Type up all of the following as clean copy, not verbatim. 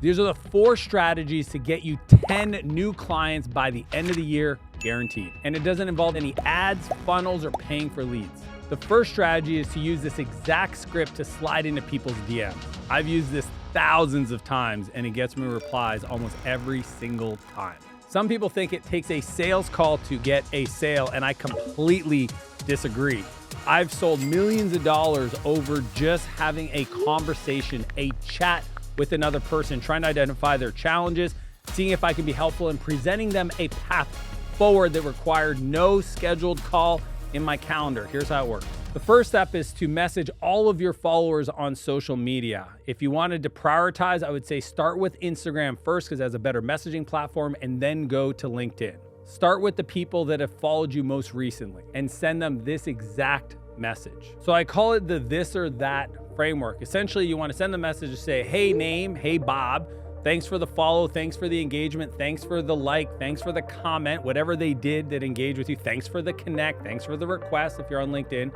These are the 4 strategies to get you 10 new clients by the end of the year, guaranteed. And it doesn't involve any ads, funnels, or paying for leads. The first strategy is to use this exact script to slide into people's DMs. I've used this thousands of times and it gets me replies almost every single time. Some people think it takes a sales call to get a sale, and I completely disagree. I've sold millions of dollars over just having a conversation, a chat with another person, trying to identify their challenges, seeing if I can be helpful, and presenting them a path forward that required no scheduled call in my calendar. Here's how it works. The first step is to message all of your followers on social media. If you wanted to prioritize, I would say start with Instagram first because it has a better messaging platform, and then go to LinkedIn. Start with the people that have followed you most recently and send them this exact message. So I call it the this or that framework. Essentially, you want to send the message to say, hey name, hey Bob, thanks for the follow, thanks for the engagement, thanks for the like, thanks for the comment, whatever they did that engaged with you, thanks for the connect, thanks for the request if you're on LinkedIn.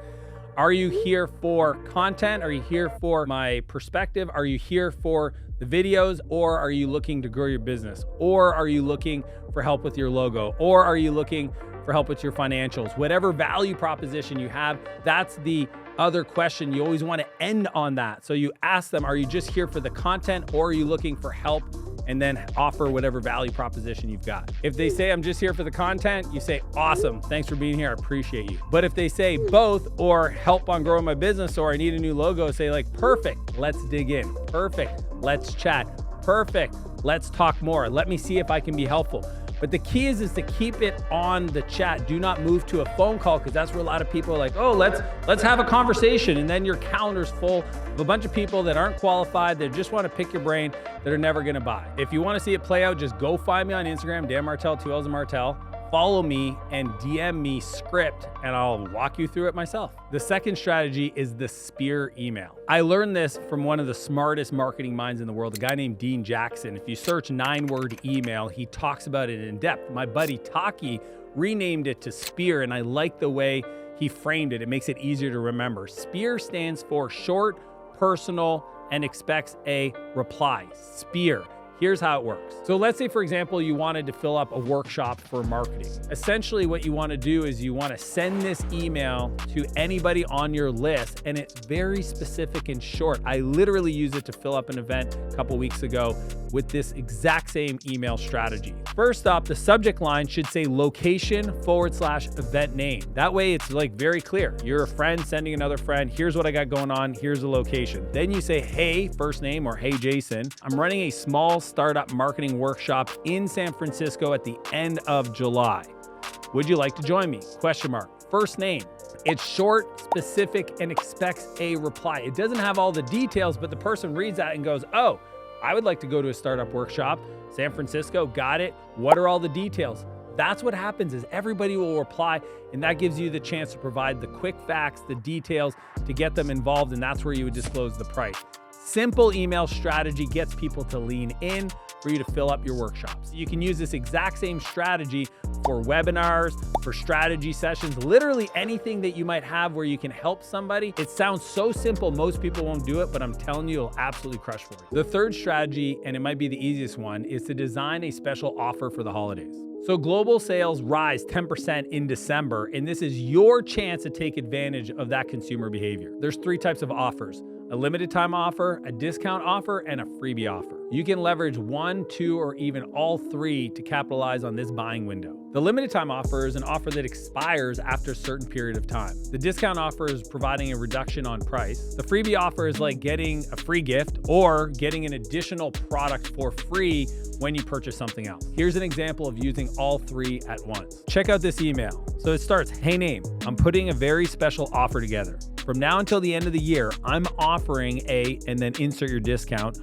Are you here for content? Are you here for my perspective? Are you here for the videos? Or are you looking to grow your business? Or are you looking for help with your logo? Or are you looking for help with your financials? Whatever value proposition you have, that's the other question. You always want to end on that. So you ask them, are you just here for the content, or are you looking for help? And then offer whatever value proposition you've got. If they say, I'm just here for the content, you say, awesome, thanks for being here, I appreciate you. But if they say both, or help on growing my business, or I need a new logo, say like, perfect, let's dig in. Perfect, let's chat. Perfect, let's talk more. Let me see if I can be helpful. But the key is to keep it on the chat. Do not move to a phone call, because that's where a lot of people are like, oh, let's have a conversation. And then your calendar's full of a bunch of people that aren't qualified, that just want to pick your brain, that are never going to buy. If you want to see it play out, just go find me on Instagram, Dan Martell, 2 L's and Martell. Follow me and DM me script, and I'll walk you through it myself. The second strategy is the spear email. I learned this from one of the smartest marketing minds in the world, a guy named Dean Jackson. If you search 9-word email, he talks about it in depth. My buddy Taki renamed it to spear, and I like the way he framed it. It makes it easier to remember. Spear stands for short, personal, and expects a reply. Spear. Here's how it works. So let's say, for example, you wanted to fill up a workshop for marketing. Essentially, what you want to do is you want to send this email to anybody on your list, and it's very specific and short. I literally used it to fill up an event a couple weeks ago with this exact same email strategy. First up, the subject line should say location/event name. That way it's like very clear. You're a friend sending another friend. Here's what I got going on. Here's the location. Then you say, hey, first name, or hey, Jason, I'm running a small startup marketing workshop in San Francisco at the end of July. Would you like to join me? Question mark. First name. It's short, specific, and expects a reply. It doesn't have all the details, but the person reads that and goes, oh, I would like to go to a startup workshop. San Francisco, got it. What are all the details? That's what happens, is everybody will reply, and that gives you the chance to provide the quick facts, the details, to get them involved, and that's where you would disclose the price. Simple email strategy gets people to lean in for you to fill up your workshops. You can use this exact same strategy for webinars, for strategy sessions, literally anything that you might have where you can help somebody. It sounds so simple, most people won't do it, but I'm telling you, it'll absolutely crush for you. The third strategy, and it might be the easiest one, is to design a special offer for the holidays. So global sales rise 10% in December, and this is your chance to take advantage of that consumer behavior. There's 3 types of offers: a limited time offer, a discount offer, and a freebie offer. You can leverage 1, 2, or even all 3 to capitalize on this buying window. The limited time offer is an offer that expires after a certain period of time. The discount offer is providing a reduction on price. The freebie offer is like getting a free gift or getting an additional product for free when you purchase something else. Here's an example of using all 3 at once. Check out this email. So it starts, hey name, I'm putting a very special offer together. From now until the end of the year, I'm offering and then insert your discount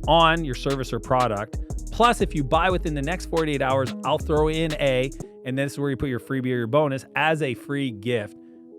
on your service or product. Plus, if you buy within the next 48 hours, I'll throw in and this is where you put your freebie or your bonus as a free gift,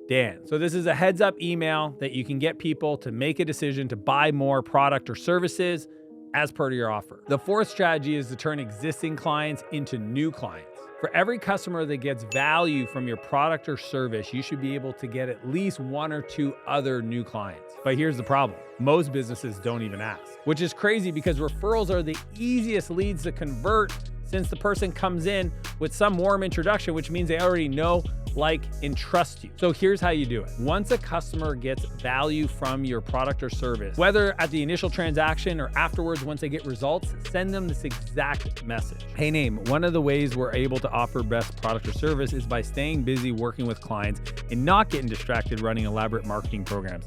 Dan. So this is a heads up email that you can get people to make a decision to buy more product or services as part of your offer. The fourth strategy is to turn existing clients into new clients. For every customer that gets value from your product or service, you should be able to get at least 1 or 2 other new clients. But here's the problem. Most businesses don't even ask, which is crazy because referrals are the easiest leads to convert since the person comes in with some warm introduction, which means they already know, like, and trust you. So here's how you do it. Once a customer gets value from your product or service, whether at the initial transaction or afterwards once they get results, send them this exact message. Hey name, one of the ways we're able to offer best product or service is by staying busy working with clients and not getting distracted running elaborate marketing programs.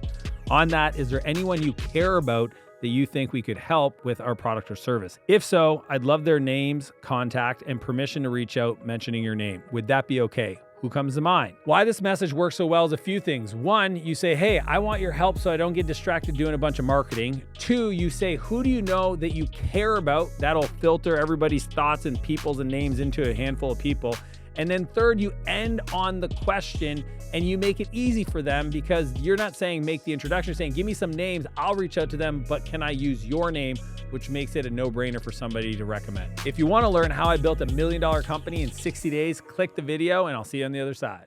On that, is there anyone you care about that you think we could help with our product or service? If so, I'd love their names, contact, and permission to reach out mentioning your name. Would that be okay? Who comes to mind? Why this message works so well is a few things. 1, you say, hey, I want your help so I don't get distracted doing a bunch of marketing. 2, you say, who do you know that you care about? That'll filter everybody's thoughts and peoples and names into a handful of people. And then 3rd, you end on the question and you make it easy for them because you're not saying make the introduction, you're saying give me some names, I'll reach out to them, but can I use your name? Which makes it a no-brainer for somebody to recommend. If you want to learn how I built $1 million company in 60 days, click the video and I'll see you on the other side.